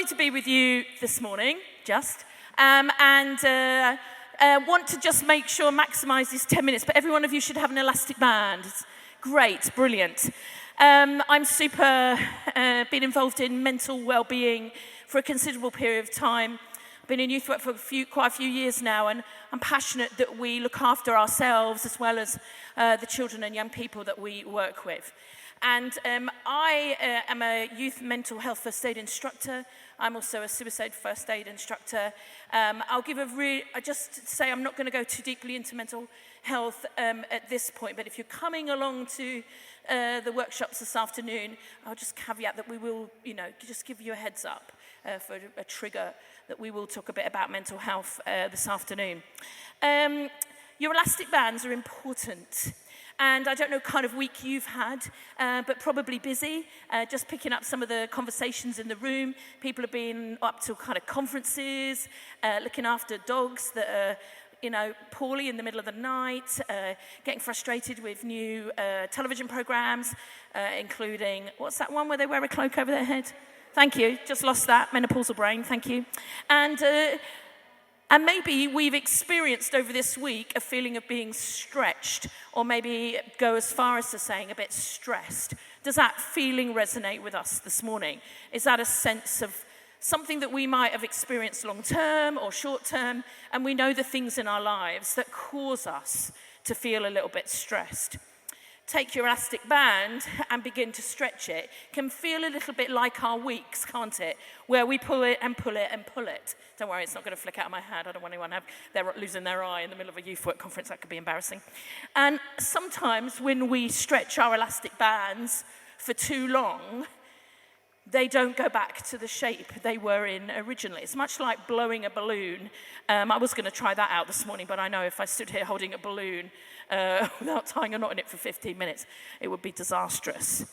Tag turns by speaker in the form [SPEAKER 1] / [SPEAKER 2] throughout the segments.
[SPEAKER 1] lovely to be with you this morning, and want to just make sure, maximise these 10 minutes, but every one of you should have an elastic band. It's great, brilliant. I'm been involved in mental well-being for a considerable period of time. I've been in youth work for quite a few years now, and I'm passionate that we look after ourselves as well as the children and young people that we work with. And I am a youth mental health first aid instructor. I'm also a suicide first aid instructor. I'll just say I'm not going to go too deeply into mental health at this point, but if you're coming along to the workshops this afternoon, I'll just caveat that we will, just give you a heads up for a trigger that we will talk a bit about mental health this afternoon. Your elastic bands are important. And I don't know kind of week you've had, but probably busy, just picking up some of the conversations in the room. People have been up to kind of conferences, looking after dogs that are, poorly in the middle of the night, getting frustrated with new television programs, including, what's that one where they wear a cloak over their head? Thank you, just lost that, menopausal brain, thank you. And maybe we've experienced over this week a feeling of being stretched, or maybe go as far as to saying a bit stressed. Does that feeling resonate with us this morning? Is that a sense of something that we might have experienced long term or short term, and we know the things in our lives that cause us to feel a little bit stressed? Take your elastic band and begin to stretch it. It can feel a little bit like our weeks, can't it? Where we pull it and pull it and pull it. Don't worry, it's not going to flick out of my hand. I don't want anyone to have losing their eye in the middle of a youth work conference. That could be embarrassing. And sometimes when we stretch our elastic bands for too long, they don't go back to the shape they were in originally. It's much like blowing a balloon. I was going to try that out this morning, but I know if I stood here holding a balloon without tying a knot in it for 15 minutes, it would be disastrous.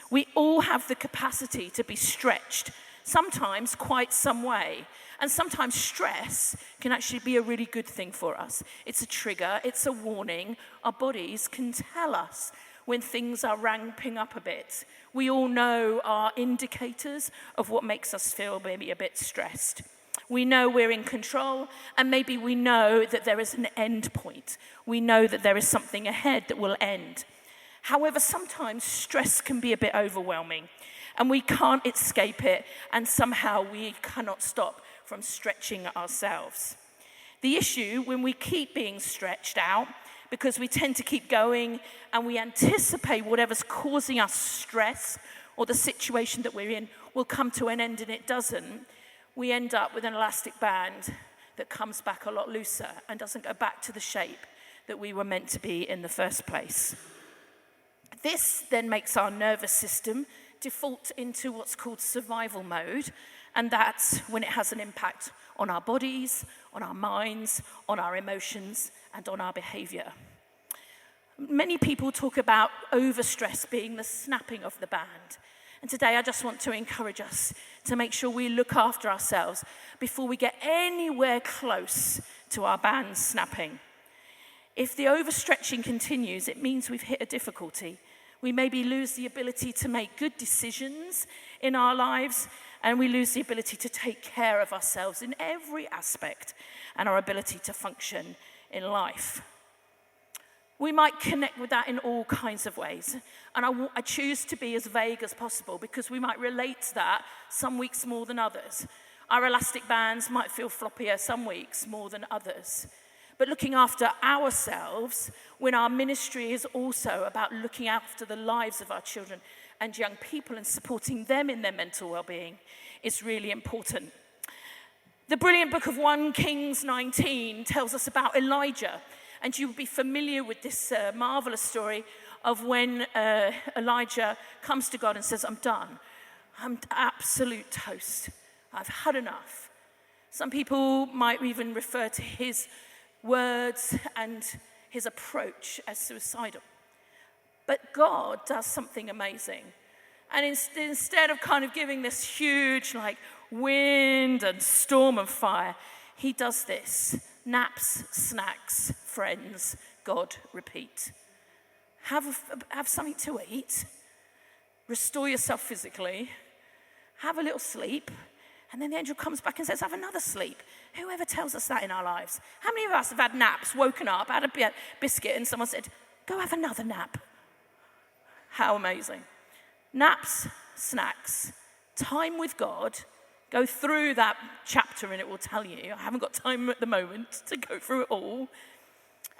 [SPEAKER 1] We all have the capacity to be stretched, sometimes quite some way. And sometimes stress can actually be a really good thing for us. It's a trigger, it's a warning. Our bodies can tell us when things are ramping up a bit. We all know our indicators of what makes us feel maybe a bit stressed. We know we're in control, and maybe we know that there is an end point. We know that there is something ahead that will end. However, sometimes stress can be a bit overwhelming, and we can't escape it, and somehow we cannot stop from stretching ourselves. The issue when we keep being stretched out, because we tend to keep going and we anticipate whatever's causing us stress or the situation that we're in will come to an end, and it doesn't, we end up with an elastic band that comes back a lot looser and doesn't go back to the shape that we were meant to be in the first place. This then makes our nervous system default into what's called survival mode, and that's when it has an impact on our bodies, on our minds, on our emotions, and on our behavior. Many people talk about overstress being the snapping of the band. And today I just want to encourage us to make sure we look after ourselves before we get anywhere close to our band snapping. If the overstretching continues, it means we've hit a difficulty. We maybe lose the ability to make good decisions in our lives, and we lose the ability to take care of ourselves in every aspect and our ability to function in life. We might connect with that in all kinds of ways. And I choose to be as vague as possible because we might relate to that some weeks more than others. Our elastic bands might feel floppier some weeks more than others. But looking after ourselves, when our ministry is also about looking after the lives of our children and young people and supporting them in their mental well-being, is really important. The brilliant book of 1 Kings 19 tells us about Elijah. And you'll be familiar with this marvelous story of when Elijah comes to God and says, I'm done. I'm absolute toast. I've had enough. Some people might even refer to his words and his approach as suicidal. But God does something amazing. And instead of kind of giving this huge wind and storm and fire, he does this. Naps, snacks, friends, God, repeat. Have something to eat. Restore yourself physically. Have a little sleep. And then the angel comes back and says, have another sleep. Whoever tells us that in our lives? How many of us have had naps, woken up, had a biscuit, and someone said, go have another nap? How amazing. Naps, snacks, time with God. Go through that chapter and it will tell you. I haven't got time at the moment to go through it all.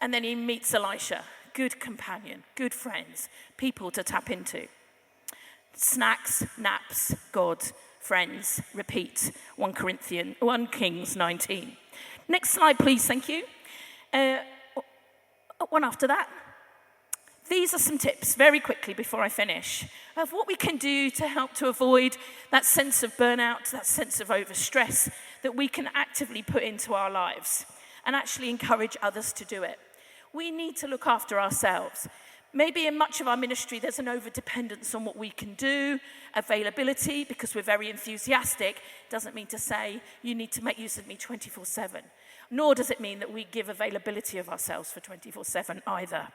[SPEAKER 1] And then he meets Elisha. Good companion, good friends, people to tap into. Snacks, naps, God, friends, repeat. 1 Kings 19. Next slide, please, thank you. One after that. These are some tips, very quickly before I finish, of what we can do to help to avoid that sense of burnout, that sense of overstress that we can actively put into our lives and actually encourage others to do it. We need to look after ourselves. Maybe in much of our ministry, there's an over-dependence on what we can do, availability, because we're very enthusiastic, doesn't mean to say you need to make use of me 24/7. Nor does it mean that we give availability of ourselves for 24/7 either.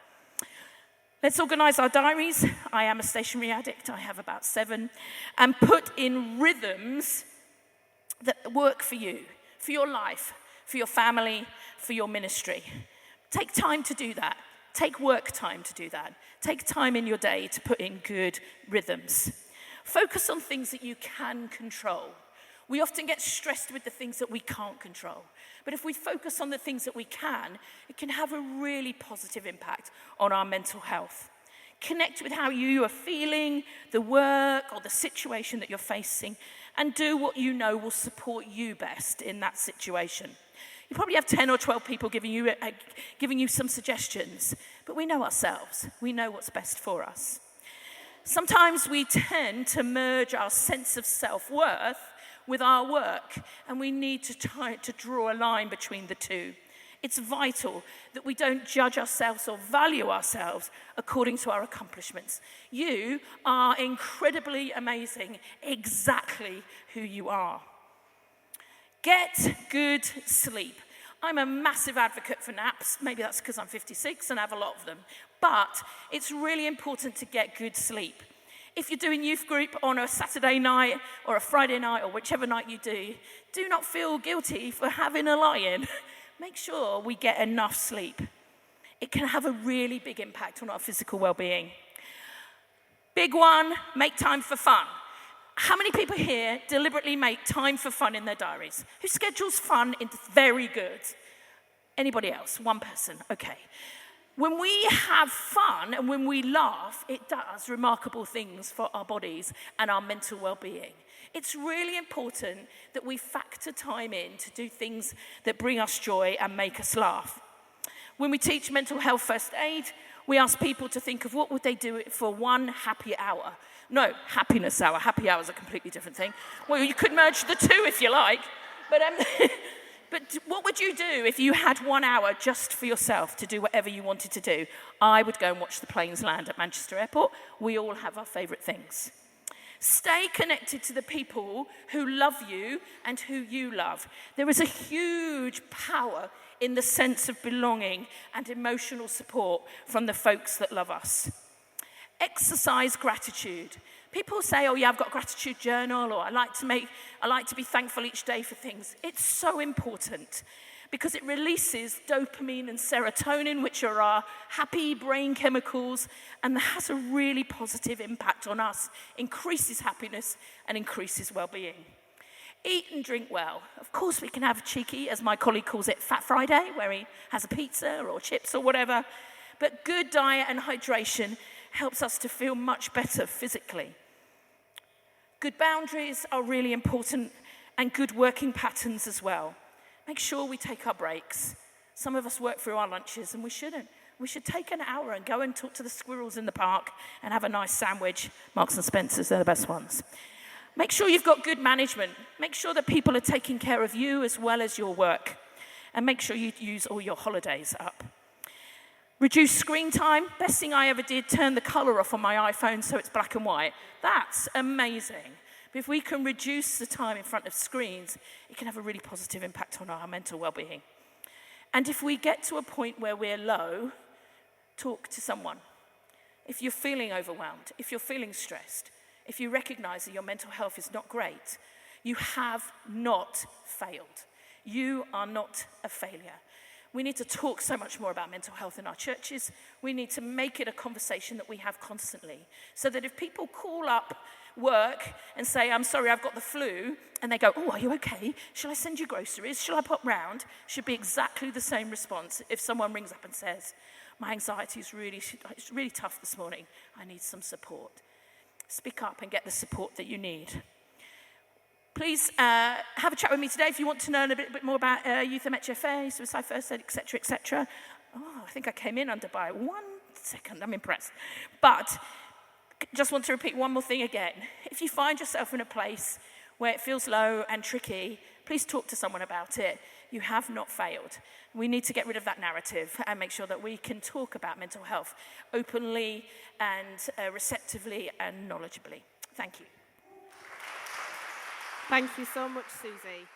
[SPEAKER 1] Let's organise our diaries. I am a stationery addict. I have about 7. And put in rhythms that work for you, for your life, for your family, for your ministry. Take time to do that. Take work time to do that. Take time in your day to put in good rhythms. Focus on things that you can control. We often get stressed with the things that we can't control. But if we focus on the things that we can, it can have a really positive impact on our mental health. Connect with how you are feeling, the work or the situation that you're facing, and do what you know will support you best in that situation. You probably have 10 or 12 people giving you some suggestions, but we know ourselves. We know what's best for us. Sometimes we tend to merge our sense of self-worth with our work, and we need to try to draw a line between the two. It's vital that we don't judge ourselves or value ourselves according to our accomplishments. You are incredibly amazing, exactly who you are. Get good sleep. I'm a massive advocate for naps. Maybe that's because I'm 56 and I have a lot of them. But it's really important to get good sleep. If you're doing youth group on a Saturday night or a Friday night or whichever night you do not feel guilty for having a lie-in. Make sure we get enough sleep. It can have a really big impact on our physical well-being. Big one, make time for fun. How many people here deliberately make time for fun in their diaries? Who schedules fun into very good? Anybody else? One person, okay. When we have fun and when we laugh, it does remarkable things for our bodies and our mental well-being. It's really important that we factor time in to do things that bring us joy and make us laugh. When we teach mental health first aid, we ask people to think of what would they do for one happy hour. No, happiness hour. Happy hour is a completely different thing. Well, you could merge the two if you like. But what would you do if you had 1 hour just for yourself to do whatever you wanted to do? I would go and watch the planes land at Manchester Airport. We all have our favourite things. Stay connected to the people who love you and who you love. There is a huge power in the sense of belonging and emotional support from the folks that love us. Exercise gratitude. People say, oh yeah, I've got a gratitude journal, or I like to be thankful each day for things. It's so important because it releases dopamine and serotonin, which are our happy brain chemicals, and that has a really positive impact on us, increases happiness and increases well-being. Eat and drink well. Of course, we can have cheeky, as my colleague calls it, Fat Friday, where he has a pizza or chips or whatever. But good diet and hydration helps us to feel much better physically. Good boundaries are really important, and good working patterns as well. Make sure we take our breaks. Some of us work through our lunches, and we shouldn't. We should take an hour and go and talk to the squirrels in the park and have a nice sandwich. Marks and Spencer's, they're the best ones. Make sure you've got good management. Make sure that people are taking care of you as well as your work. And make sure you use all your holidays up. Reduce screen time. Best thing I ever did, turn the colour off on my iPhone so it's black and white. That's amazing. But if we can reduce the time in front of screens, it can have a really positive impact on our mental well-being. And if we get to a point where we're low, talk to someone. If you're feeling overwhelmed, if you're feeling stressed, if you recognise that your mental health is not great, You have not failed. You are not a failure. We need to talk so much more about mental health in our churches. We need to make it a conversation that we have constantly, so that if people call up work and say, I'm sorry, I've got the flu, and they go, oh, are you okay? Shall I send you groceries? Shall I pop round? Should be exactly the same response if someone rings up and says, my anxiety is it's really tough this morning. I need some support. Speak up and get the support that you need. Please have a chat with me today if you want to learn a bit more about youth MHFA, suicide first aid, etc., etc. Oh, I think I came in under by 1 second. I'm impressed. But just want to repeat one more thing again. If you find yourself in a place where it feels low and tricky, please talk to someone about it. You have not failed. We need to get rid of that narrative and make sure that we can talk about mental health openly and receptively and knowledgeably. Thank you.
[SPEAKER 2] Thank you so much, Susie.